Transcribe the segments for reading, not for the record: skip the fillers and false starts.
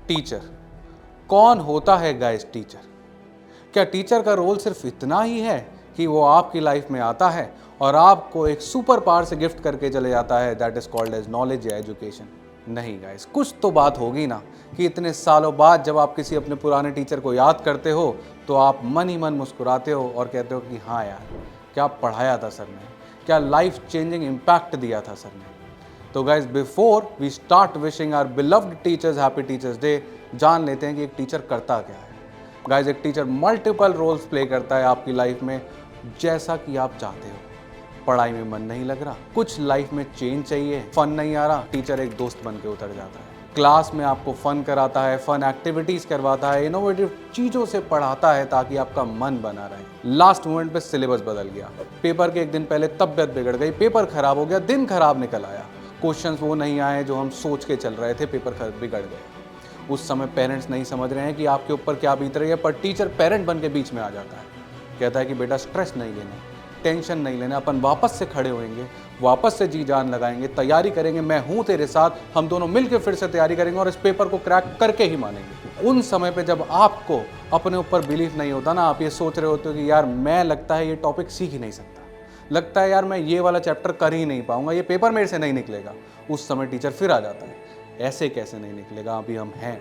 Teacher. कौन होता है गाइस टीचर? क्या टीचर का रोल सिर्फ इतना ही है कि वो आपकी लाइफ में आता है और आपको एक सुपर पावर से गिफ्ट करके चले जाता है, that is called as knowledge या एजुकेशन? नहीं गाइस, कुछ तो बात होगी ना कि इतने सालों बाद जब आप किसी अपने पुराने टीचर को याद करते हो तो आप मन ही मन मुस्कुराते हो और कहते हो कि हाँ यार, क्या पढ़ाया था सर ने, क्या लाइफ चेंजिंग इम्पैक्ट दिया था सर ने। तो guys before we start wishing our beloved teachers happy teachers day, जान लेते हैं कि एक टीचर करता क्या है। गाइज एक टीचर मल्टीपल रोल्स प्ले करता है आपकी लाइफ में, जैसा कि आप चाहते हो। पढ़ाई में मन नहीं लग रहा, कुछ लाइफ में चेंज चाहिए, फन नहीं आ रहा, टीचर एक दोस्त बन के उतर जाता है। क्लास में आपको फन कराता है, फन एक्टिविटीज करवाता है, इनोवेटिव चीज़ों से पढ़ाता है ताकि आपका मन बना रहे। लास्ट मोमेंट पे सिलेबस बदल गया, पेपर के एक दिन पहले तबीयत बिगड़ गई, पेपर खराब हो गया, दिन खराब निकल आया, क्वेश्चंस वो नहीं आए जो हम सोच के चल रहे थे, पेपर बिगड़ गए। उस समय पेरेंट्स नहीं समझ रहे हैं कि आपके ऊपर क्या बीत रही है, पर टीचर पेरेंट बन के बीच में आ जाता है, कहता है कि बेटा स्ट्रेस नहीं लेना, टेंशन नहीं लेना, अपन वापस से खड़े होएंगे, वापस से जी जान लगाएंगे, तैयारी करेंगे, मैं हूँ तेरे साथ, हम दोनों मिलकर फिर से तैयारी करेंगे और इस पेपर को क्रैक करके ही मानेंगे। उन समय पे जब आपको अपने ऊपर बिलीफ नहीं होता ना, आप ये सोच रहे होते हो कि यार मैं लगता है ये टॉपिक सीख ही नहीं सकता, लगता है यार मैं ये वाला चैप्टर कर ही नहीं पाऊंगा, ये पेपर मेरे से नहीं निकलेगा, उस समय टीचर फिर आ जाता है, ऐसे कैसे नहीं निकलेगा, अभी हम हैं,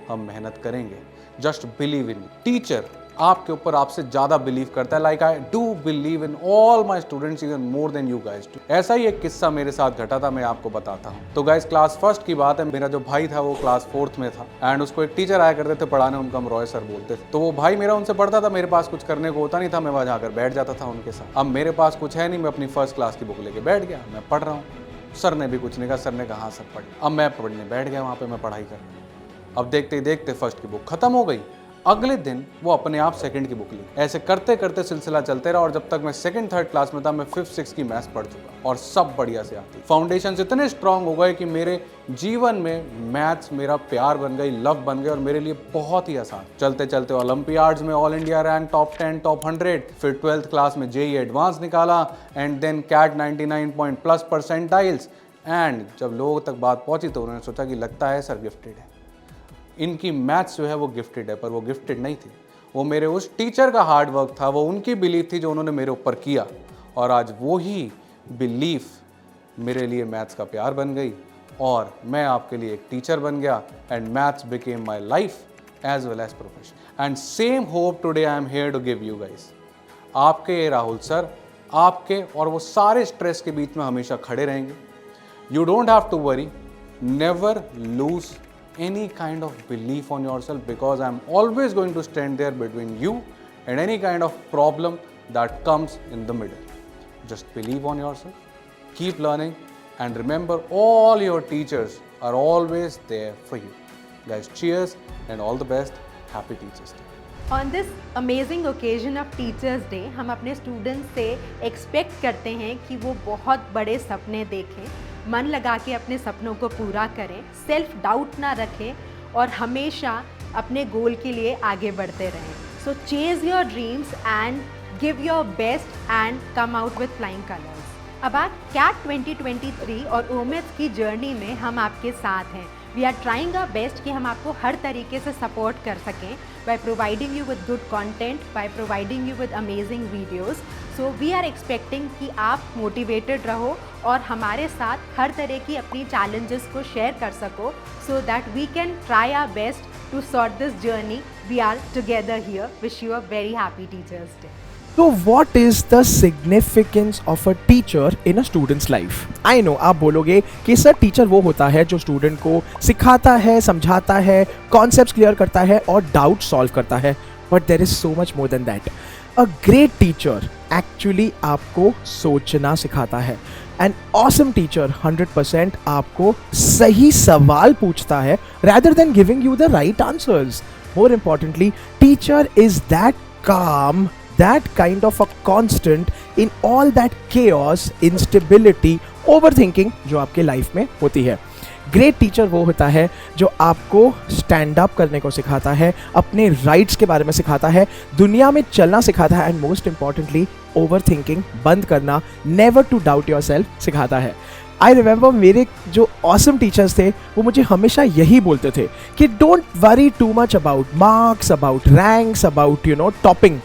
हम मेहनत करेंगे, जस्ट बिलीव इन। टीचर आपके ऊपर आपसे ज़्यादा बिलीव करता है, like I do believe in all my students even more than you guys do. ऐसा ही एक किस्सा मेरे साथ घटा था, मैं आपको बताता हूँ। तो गाइज क्लास फर्स्ट की बात है, मेरा जो भाई था वो क्लास फोर्थ में था एंड उसको एक टीचर आया करते थे पढ़ाने, उनका हम रॉय सर बोलते थे। तो वो भाई मेरा उनसे पढ़ता था, मेरे पास कुछ करने को होता नहीं था, मैं वहाँ जाकर बैठ जाता था उनके साथ। अब मेरे पास कुछ है नहीं, मैं अपनी फर्स्ट क्लास की बुक लेके बैठ गया, मैं पढ़ रहा हूँ, सर ने भी कुछ नहीं कहा, सर ने कहा सर पढ़। अब मैं पढ़ने बैठ गया, वहाँ पे मैं पढ़ाई कर। अब देखते ही देखते फर्स्ट की बुक खत्म हो गई, अगले दिन वो अपने आप सेकंड की बुक ली। ऐसे करते करते सिलसिला चलते रहा और जब तक मैं सेकंड थर्ड क्लास में था, मैं फिफ्थ सिक्स की मैथ्स पढ़ चुका और सब बढ़िया से आती। फाउंडेशन इतने स्ट्रांग हो गए कि मेरे जीवन में मैथ्स मेरा प्यार बन गई, लव बन गई और मेरे लिए बहुत ही आसान। चलते चलते ओलंपियाड्स में all India rank top 10 top 100, फिर ट्वेल्थ क्लास में जेईई एडवांस निकाला and then CAT 99+ percentiles. And जब लोगों तक बात पहुंची तो उन्होंने सोचा कि लगता है सर गिफ्टेड है, इनकी मैथ्स जो है वो गिफ्टेड है, पर वो गिफ्टेड नहीं थी, वो मेरे उस टीचर का हार्ड वर्क था, वो उनकी बिलीफ थी जो उन्होंने मेरे ऊपर किया और आज वो ही बिलीफ मेरे लिए मैथ्स का प्यार बन गई और मैं आपके लिए एक टीचर बन गया and maths became my life as well as profession. And same hope today I am here to give you guys. आपके राहुल सर आपके और वो सारे स्ट्रेस के बीच में हमेशा खड़े रहेंगे। You don't have to worry, never lose any kind of belief on yourself because I'm always going to stand there between you and any kind of problem that comes in the middle. Just believe on yourself, keep learning and remember all your teachers are always there for you. Guys, cheers and all the best. Happy Teachers Day. On this amazing occasion of Teachers Day, हम अपने students से expect करते हैं कि वो बहुत बड़े सपने देखें, मन लगा के अपने सपनों को पूरा करें, सेल्फ डाउट ना रखें और हमेशा अपने गोल के लिए आगे बढ़ते रहें। So chase your dreams and give your best and come out with flying colours. अब आप कैट 2023 और ओमेट्स की जर्नी में हम आपके साथ हैं। We are trying our best कि हम आपको हर तरीके से सपोर्ट कर सकें by providing you with good content, by providing you with amazing videos. So we are expecting कि आप मोटिवेटेड रहो और हमारे साथ हर तरह की अपनी चैलेंजेस को शेयर कर सको, so that we can try our best to sort this journey. We are together here. Wish you a very happy teachers day. So what is the significance of a teacher in a student's life? I know आप बोलोगे कि sir teacher वो होता है जो student को सिखाता है, समझाता है, कॉन्सेप्ट्स क्लियर करता है और डाउट सॉल्व करता है, but there is so much more than that. A great teacher actually आपको सोचना सिखाता है। एन ऑसम टीचर 100% आपको सही सवाल पूछता है rather than giving you the right answers. More importantly, teacher is that calm, that kind of a constant in all that chaos, instability, overthinking जो आपके लाइफ में होती है। ग्रेट टीचर वो होता है जो आपको स्टैंड अप करने को सिखाता है, अपने राइट्स के बारे में सिखाता है, दुनिया में चलना सिखाता है and most importantly over thinking बंद करना, never to doubt yourself सिखाता है। आई रिमेंबर मेरे जो ऑसम टीचर्स थे वो मुझे हमेशा यही बोलते थे कि don't worry too much about marks, about ranks, about topping.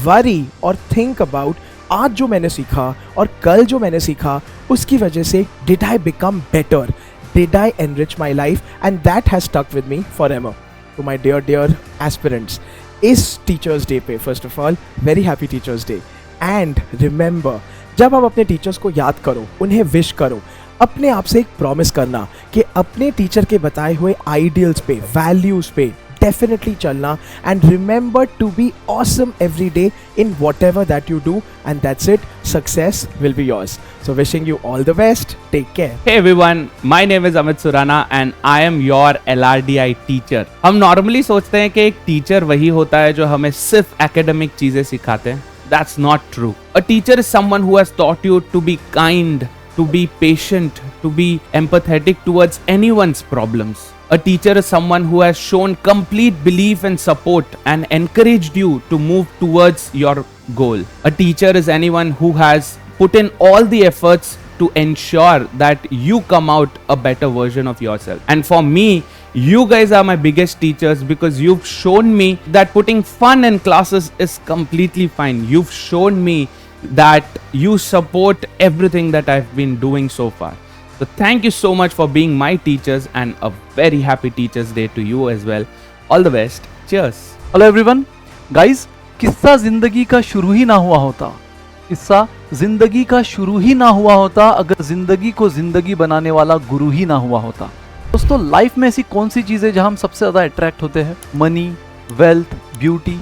Worry और थिंक अबाउट आज जो मैंने सीखा और कल जो मैंने सीखा उसकी वजह से did I become better, did I enrich my life, and that has stuck with me forever. To my dear aspirants, इस टीचर्स डे पे first of all very happy teachers day. And remember, जब आप अपने teachers को याद करो, उन्हें wish करो, अपने आप से एक प्रॉमिस करना कि अपने टीचर के बताए हुए आइडियल्स पे, वैल्यूज पे डेफिनेटली चलना. And remember to be awesome every day in whatever that you do, and that's it. Success will be yours. So wishing you all the best. Take care. Hey everyone, my name is Amit Surana and I am your LRDI teacher. हम normally सोचते हैं कि एक teacher वही होता है जो हमें सिर्फ एकेडमिक चीजें सिखाते हैं. That's not true. A teacher is someone who has taught you to be kind, to be patient, to be empathetic towards anyone's problems. A teacher is someone who has shown complete belief and support and encouraged you to move towards your goal. A teacher is anyone who has put in all the efforts to ensure that you come out a better version of yourself. And for me, you guys are my biggest teachers because you've shown me that putting fun in classes is completely fine. You've shown me that you support everything that I've been doing so far. So thank you so much for being my teachers, and a very happy Teachers Day to you as well. All the best. Cheers. Hello everyone. Guys, किस्सा जिंदगी का शुरू ही ना हुआ होता, किस्सा जिंदगी का शुरू ही ना हुआ होता अगर जिंदगी को जिंदगी बनाने वाला गुरु ही ना हुआ होता. दोस्तों, लाइफ में ऐसी कौन सी चीज़ें जहां हम सबसे ज़्यादा अट्रैक्ट होते हैं? मनी, वेल्थ, ब्यूटी,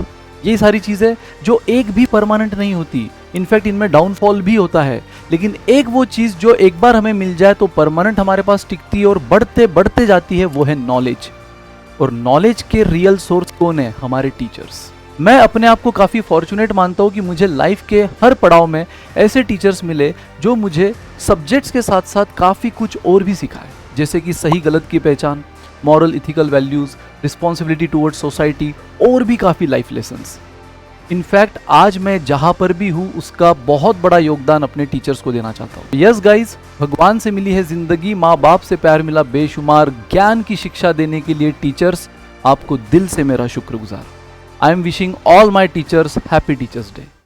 ये सारी चीज़ें जो एक भी परमानेंट नहीं होती. इनफैक्ट इनमें डाउनफॉल भी होता है. लेकिन एक वो चीज़ जो एक बार हमें मिल जाए तो परमानेंट हमारे पास टिकती है और बढ़ते बढ़ते जाती है, वो है नॉलेज. और नॉलेज के रियल सोर्स कौन है? हमारे टीचर्स. मैं अपने आप को काफ़ी फॉर्चुनेट मानता हूँ कि मुझे लाइफ के हर पड़ाव में ऐसे टीचर्स मिले जो मुझे सब्जेक्ट्स के साथ साथ काफ़ी कुछ और भी सिखाए, जैसे कि सही गलत की पहचान, moral ethical values, responsibility towards society, और भी काफ़ी लाइफ लेसन्स. इनफैक्ट आज मैं जहाँ पर भी हूँ उसका बहुत बड़ा योगदान अपने टीचर्स को देना चाहता हूँ. यस गाइज, भगवान से मिली है ज़िंदगी, माँ बाप से प्यार मिला बेशुमार, ज्ञान की शिक्षा देने के लिए टीचर्स, आपको दिल से मेरा शुक्रगुजार. I am wishing all my teachers happy Teachers Day.